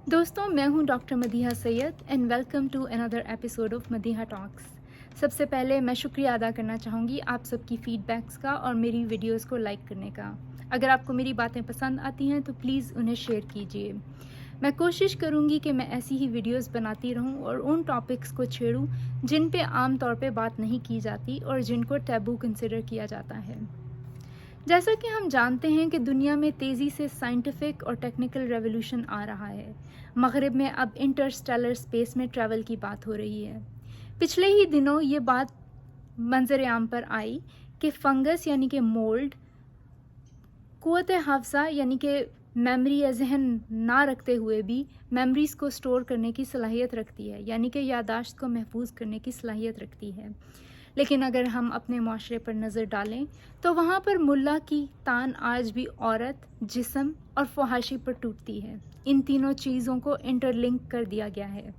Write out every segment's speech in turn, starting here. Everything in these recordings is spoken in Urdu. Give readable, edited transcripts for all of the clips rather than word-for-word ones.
دوستوں میں ہوں doctor Madiha Syed and welcome to another episode of Madiha talks. سب سے پہلے میں شکریہ ادا کرنا چاہوں گی آپ سب کی فیڈ بیکس کا اور میری ویڈیوز کو لائک کرنے کا۔ اگر آپ کو میری باتیں پسند آتی ہیں تو پلیز انہیں شیئر کیجیے۔ میں کوشش کروں گی کہ میں ایسی ہی ویڈیوز بناتی رہوں اور ان ٹاپکس کو چھیڑوں جن پہ عام طور پہ بات نہیں کی جاتی اور جن کو ٹیبو کنسیڈر کیا جاتا ہے۔ جیسا کہ ہم جانتے ہیں کہ دنیا میں تیزی سے سائنٹیفک اور ٹیکنیکل ریولوشن آ رہا ہے۔ مغرب میں اب انٹرسٹیلر اسپیس میں ٹریول کی بات ہو رہی ہے۔ پچھلے ہی دنوں یہ بات منظر عام پر آئی کہ فنگس یعنی کہ مولڈ قوت حافظہ یعنی کہ میموری یا ذہن نہ رکھتے ہوئے بھی میموریز کو سٹور کرنے کی صلاحیت رکھتی ہے، یعنی کہ یادداشت کو محفوظ کرنے کی صلاحیت رکھتی ہے۔ لیکن اگر ہم اپنے معاشرے پر نظر ڈالیں تو وہاں پر ملا کی تان آج بھی عورت، جسم اور فحاشی پر ٹوٹتی ہے۔ ان تینوں چیزوں کو انٹر لنک کر دیا گیا ہے۔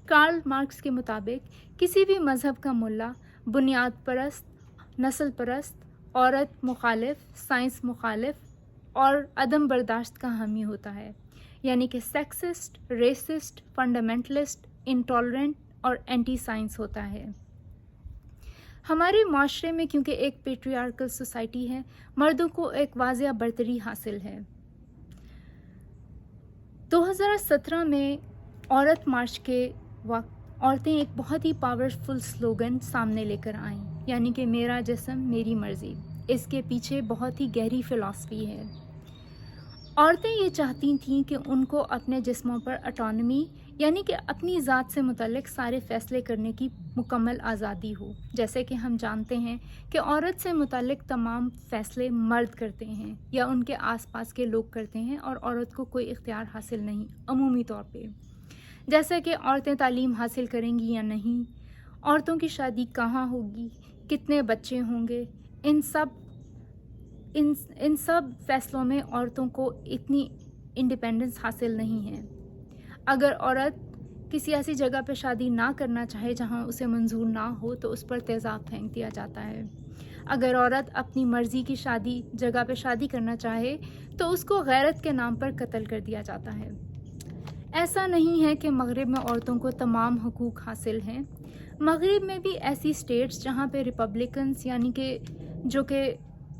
کارل مارکس کے مطابق کسی بھی مذہب کا ملا بنیاد پرست، نسل پرست، عورت مخالف، سائنس مخالف اور عدم برداشت کا حامی ہوتا ہے، یعنی کہ سیکسسٹ، ریسسٹ، فنڈامنٹلسٹ، انٹالرنٹ اور اینٹی سائنس ہوتا ہے۔ ہمارے معاشرے میں کیونکہ ایک پیٹریارکل سوسائٹی ہے، مردوں کو ایک واضح برتری حاصل ہے۔ 2017 میں عورت مارچ کے وقت عورتیں ایک بہت ہی پاورفل سلوگن سامنے لے کر آئیں، یعنی کہ میرا جسم میری مرضی۔ اس کے پیچھے بہت ہی گہری فلسفی ہے۔ عورتیں یہ چاہتی تھیں کہ ان کو اپنے جسموں پر اٹانومی یعنی کہ اپنی ذات سے متعلق سارے فیصلے کرنے کی مکمل آزادی ہو۔ جیسے کہ ہم جانتے ہیں کہ عورت سے متعلق تمام فیصلے مرد کرتے ہیں یا ان کے آس پاس کے لوگ کرتے ہیں اور عورت کو کوئی اختیار حاصل نہیں عمومی طور پہ۔ جیسے کہ عورتیں تعلیم حاصل کریں گی یا نہیں، عورتوں کی شادی کہاں ہوگی، کتنے بچے ہوں گے، ان سب فیصلوں میں عورتوں کو اتنی انڈیپینڈنس حاصل نہیں ہے۔ اگر عورت کسی ایسی جگہ پہ شادی نہ کرنا چاہے جہاں اسے منظور نہ ہو تو اس پر تیزاب پھینک دیا جاتا ہے۔ اگر عورت اپنی مرضی کی جگہ پہ شادی کرنا چاہے تو اس کو غیرت کے نام پر قتل کر دیا جاتا ہے۔ ایسا نہیں ہے کہ مغرب میں عورتوں کو تمام حقوق حاصل ہیں۔ مغرب میں بھی ایسی اسٹیٹس جہاں پہ ریپبلکنز یعنی کہ جو کہ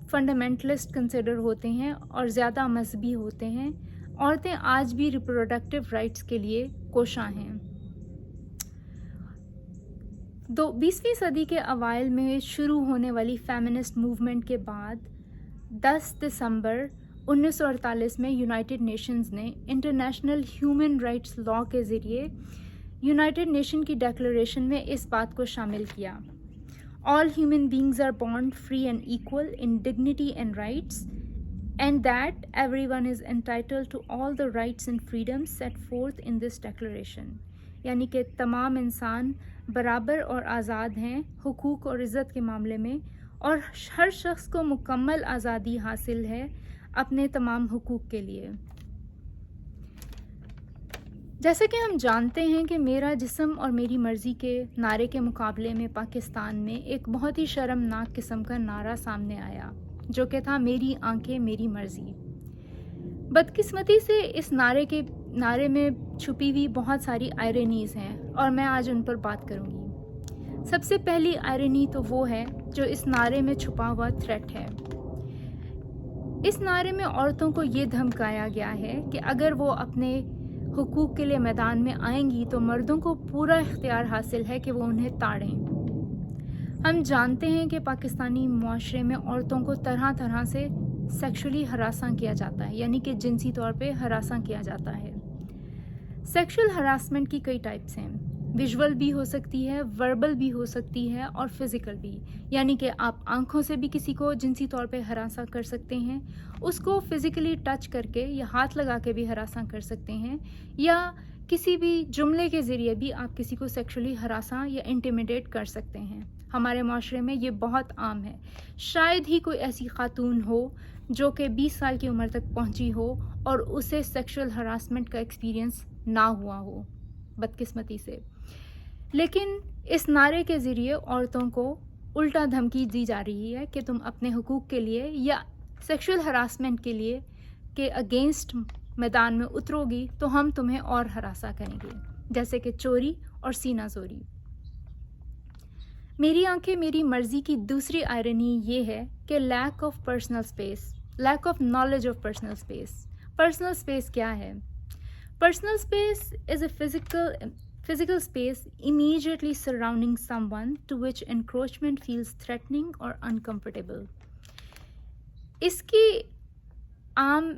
فنڈامنٹلسٹ کنسیڈر ہوتے ہیں اور زیادہ مذہبی ہوتے ہیں، عورتیں آج بھی ریپروڈکٹیو رائٹس کے لیے کوشاں ہیں۔ 20ویں صدی کے اوائل میں شروع ہونے والی فیمنسٹ موومنٹ کے بعد 10 دسمبر 1948 میں یونائٹڈ نیشنز نے انٹرنیشنل ہیومن رائٹس لاء کے ذریعے یونائٹڈ نیشن کی ڈیکلریشن میں اس بات کو شامل کیا: All human beings are born free and equal in dignity and rights, and that everyone is entitled to all the rights and freedoms set forth in this declaration. یعنی کہ تمام انسان برابر اور آزاد ہیں حقوق اور عزت کے معاملے میں، اور ہر شخص کو مکمل آزادی حاصل ہے اپنے تمام حقوق کے لیے۔ جیسا کہ ہم جانتے ہیں کہ میرا جسم اور میری مرضی کے نعرے کے مقابلے میں پاکستان میں ایک بہت ہی شرمناک قسم کا نعرہ سامنے آیا، جو کہ تھا میری آنکھیں میری مرضی۔ بدقسمتی سے اس نعرے میں چھپی ہوئی بہت ساری آئرنیز ہیں اور میں آج ان پر بات کروں گی۔ سب سے پہلی آئرنی تو وہ ہے جو اس نعرے میں چھپا ہوا تھریٹ ہے۔ اس نعرے میں عورتوں کو یہ دھمکایا گیا ہے کہ اگر وہ اپنے حقوق کے لیے میدان میں آئیں گی تو مردوں کو پورا اختیار حاصل ہے کہ وہ انہیں تاڑیں۔ ہم جانتے ہیں کہ پاکستانی معاشرے میں عورتوں کو طرح طرح سے سیکشولی ہراساں کیا جاتا ہے، یعنی کہ جنسی طور پہ ہراساں کیا جاتا ہے۔ سیکشول ہراسمنٹ کی کئی ٹائپس ہیں، ویژول بھی ہو سکتی ہے، وربل بھی ہو سکتی ہے اور فزیکل بھی، یعنی کہ آپ آنکھوں سے بھی کسی کو جنسی طور پہ ہراساں کر سکتے ہیں، اس کو فزیکلی ٹچ کر کے یا ہاتھ لگا کے بھی ہراساں کر سکتے ہیں، یا کسی بھی جملے کے ذریعے بھی آپ کسی کو سیکشولی ہراساں یا انٹیمیڈیٹ کر سکتے ہیں۔ ہمارے معاشرے میں یہ بہت عام ہے۔ شاید ہی کوئی ایسی خاتون ہو جو کہ 20 سال کی عمر تک پہنچی ہو اور اسے سیکشول ہراسمنٹ کا ایکسپیرینس نہ ہوا ہو، بدقسمتی سے۔ لیکن اس نعرے کے ذریعے عورتوں کو الٹا دھمکی دی جا رہی ہے کہ تم اپنے حقوق کے لیے یا سیکشول ہراسمنٹ کے لیے کے اگینسٹ میدان میں اتروگی تو ہم تمہیں اور ہراساں کریں گے، جیسے کہ چوری اور سینہ زوری۔ میری آنکھیں میری مرضی کی دوسری آئرنی یہ ہے کہ lack of personal space, lack of knowledge of personal space. Personal space کیا ہے؟ Personal space is a physical space immediately surrounding someone to which encroachment feels threatening or uncomfortable۔ اس کی عام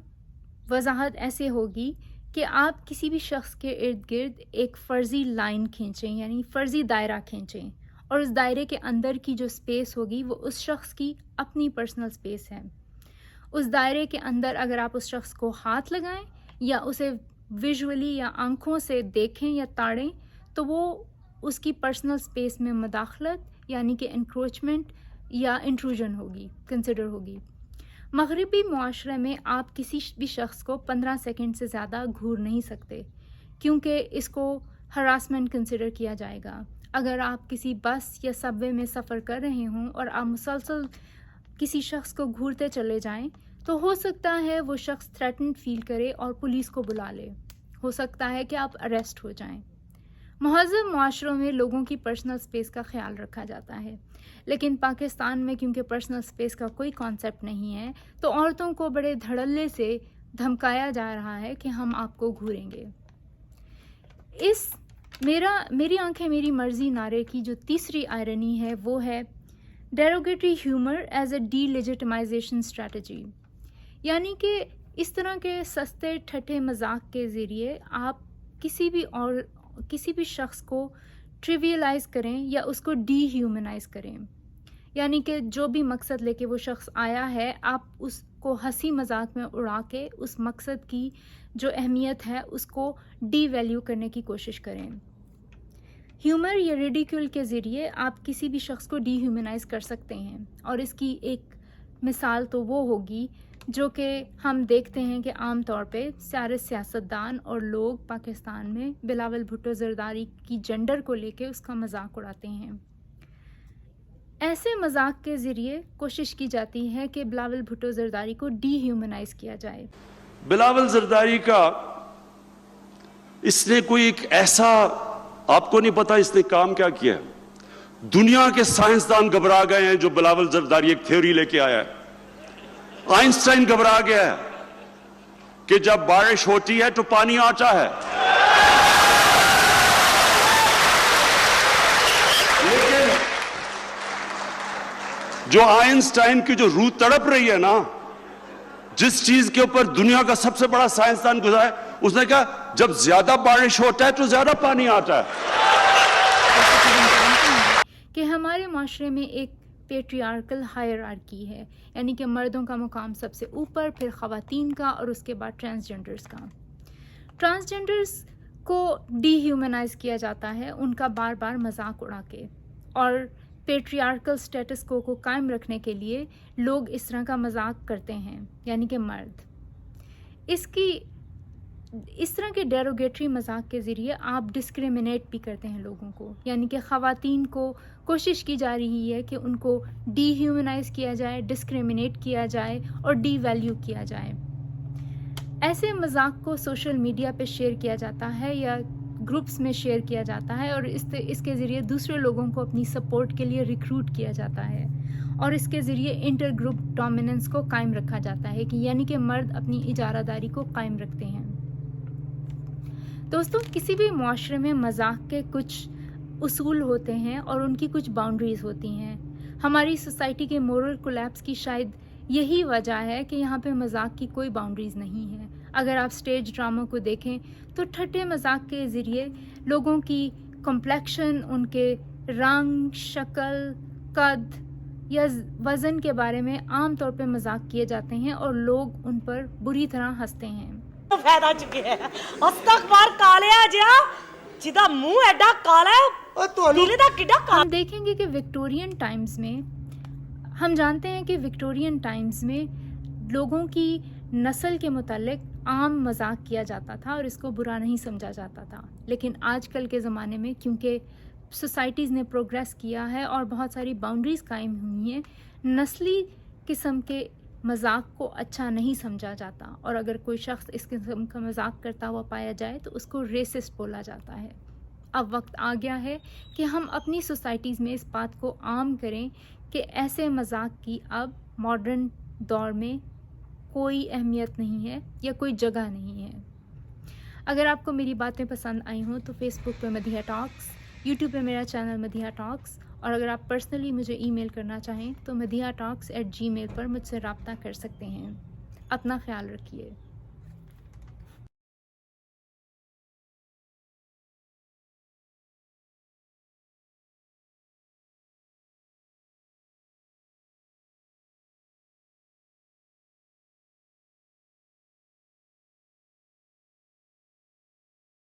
وضاحت ایسے ہوگی کہ آپ کسی بھی شخص کے ارد گرد ایک فرضی لائن کھینچیں، یعنی فرضی دائرہ کھینچیں، اور اس دائرے کے اندر کی جو اسپیس ہوگی وہ اس شخص کی اپنی پرسنل اسپیس ہے۔ اس دائرے کے اندر اگر آپ اس شخص کو ہاتھ لگائیں یا اسے ویژولی یا آنکھوں سے دیکھیں یا تاڑیں تو وہ اس کی پرسنل اسپیس میں مداخلت یعنی کہ انکروچمنٹ یا انٹروژن ہوگی، کنسیڈر ہوگی۔ مغربی معاشرے میں آپ کسی بھی شخص کو 15 سیکنڈ سے زیادہ گھور نہیں سکتے کیونکہ اس کو ہراسمنٹ کنسیڈر کیا جائے گا۔ اگر آپ کسی بس یا سب وے میں سفر کر رہے ہوں اور آپ مسلسل کسی شخص کو گھورتے چلے جائیں تو ہو سکتا ہے وہ شخص تھریٹنڈ فیل کرے اور پولیس کو بلا لے، ہو سکتا ہے کہ آپ اریسٹ ہو جائیں۔ مہذب معاشروں میں لوگوں کی پرسنل سپیس کا خیال رکھا جاتا ہے، لیکن پاکستان میں کیونکہ پرسنل سپیس کا کوئی کانسیپٹ نہیں ہے تو عورتوں کو بڑے دھڑلے سے دھمکایا جا رہا ہے کہ ہم آپ کو گھوریں گے۔ اس میری آنکھیں میری مرضی نعرے کی جو تیسری آئرنی ہے وہ ہے derogatory humour as a delegitimisation strategy, یعنی کہ اس طرح کے سستے ٹھٹھے مذاق کے ذریعے آپ کسی بھی شخص کو ٹریویلائز کریں یا اس کو ڈی ہیومنائز کریں، یعنی کہ جو بھی مقصد لے کے وہ شخص آیا ہے آپ اس کو ہنسی مذاق میں اڑا کے اس مقصد کی جو اہمیت ہے اس کو ڈی ویلیو کرنے کی کوشش کریں۔ ہیومر یا ریڈیکیول کے ذریعے آپ کسی بھی شخص کو ڈی ہیومنائز کر سکتے ہیں، اور اس کی ایک مثال تو وہ ہوگی جو کہ ہم دیکھتے ہیں کہ عام طور پہ سارے سیاستدان اور لوگ پاکستان میں بلاول بھٹو زرداری کی جنڈر کو لے کے اس کا مذاق اڑاتے ہیں۔ ایسے مذاق کے ذریعے کوشش کی جاتی ہے کہ بلاول بھٹو زرداری کو ڈی ہیومنائز کیا جائے۔ بلاول زرداری کا اس نے کوئی ایک ایسا، آپ کو نہیں پتا اس نے کام کیا کیا ہے، دنیا کے سائنسدان گھبرا گئے ہیں جو بلاول زرداری ایک تھیوری لے کے آیا ہے۔ آئنسٹائن گھبرا گیا ہے کہ جب بارش ہوتی ہے تو پانی آتا ہے، لیکن جو آئنسٹائن کی جو روح تڑپ رہی ہے نا، جس چیز کے اوپر دنیا کا سب سے بڑا سائنسدان گزرا ہے، اس نے کہا جب زیادہ بارش ہوتا ہے تو زیادہ پانی آتا ہے۔ کہ ہمارے معاشرے میں ایک پیٹریارکل ہائرارکی ہے، یعنی کہ مردوں کا مقام سب سے اوپر، پھر خواتین کا، اور اس کے بعد ٹرانسجنڈرز کا۔ ٹرانسجنڈرز کو ڈی ہیومنائز کیا جاتا ہے ان کا بار بار مذاق اڑا کے، اور پیٹریارکل سٹیٹس کو قائم رکھنے کے لیے لوگ اس طرح کا مذاق کرتے ہیں، یعنی کہ مرد۔ اس طرح کے ڈیروگیٹری مذاق کے ذریعے آپ ڈسکریمنیٹ بھی کرتے ہیں لوگوں کو، یعنی کہ خواتین کو کوشش کی جا رہی ہے کہ ان کو ڈی ہیومنائز کیا جائے، ڈسکریمنیٹ کیا جائے اور ڈی ویلیو کیا جائے۔ ایسے مذاق کو سوشل میڈیا پہ شیئر کیا جاتا ہے یا گروپس میں شیئر کیا جاتا ہے، اور اس کے ذریعے دوسرے لوگوں کو اپنی سپورٹ کے لیے ریکروٹ کیا جاتا ہے، اور اس کے ذریعے انٹر گروپ ڈومیننس کو قائم رکھا جاتا ہے، کہ یعنی کہ مرد اپنی اجارہ داری کو قائم رکھتے ہیں۔ دوستوں، کسی بھی معاشرے میں مذاق کے کچھ اصول ہوتے ہیں اور ان کی کچھ باؤنڈریز ہوتی ہیں۔ ہماری سوسائٹی کے مورل کولیپس کی شاید یہی وجہ ہے کہ یہاں پہ مذاق کی کوئی باؤنڈریز نہیں ہے۔ اگر آپ سٹیج ڈراموں کو دیکھیں تو ٹھٹے مذاق کے ذریعے لوگوں کی کمپلیکشن، ان کے رنگ، شکل، قد یا وزن کے بارے میں عام طور پہ مذاق کیے جاتے ہیں اور لوگ ان پر بری طرح ہنستے ہیں۔ فائدہ چکے ہیں استغفار کالیا جا جدا منہ ایڈا کالا ہے، دل دا کڈا کالا۔ ہم دیکھیں گے کہ وکٹورین ٹائمز میں، ہم جانتے ہیں کہ وکٹورین ٹائمز میں لوگوں کی نسل کے متعلق عام مذاق کیا جاتا تھا اور اس کو برا نہیں سمجھا جاتا تھا، لیکن آج کل کے زمانے میں کیونکہ سوسائٹیز نے پروگریس کیا ہے اور بہت ساری باؤنڈریز قائم ہوئی ہیں، نسلی قسم کے مذاق کو اچھا نہیں سمجھا جاتا، اور اگر کوئی شخص اس قسم کا مذاق کرتا ہوا پایا جائے تو اس کو ریسسٹ بولا جاتا ہے۔ اب وقت آ گیا ہے کہ ہم اپنی سوسائٹیز میں اس بات کو عام کریں کہ ایسے مذاق کی اب ماڈرن دور میں کوئی اہمیت نہیں ہے یا کوئی جگہ نہیں ہے۔ اگر آپ کو میری باتیں پسند آئی ہوں تو فیس بک پہ مدیحہ ٹاکس، یوٹیوب پہ میرا چینل مدیحہ ٹاکس، اور اگر آپ پرسنلی مجھے ای میل کرنا چاہیں تو مدیحہ ٹاکس @gmail پر مجھ سے رابطہ کر سکتے ہیں۔ اپنا خیال رکھیے۔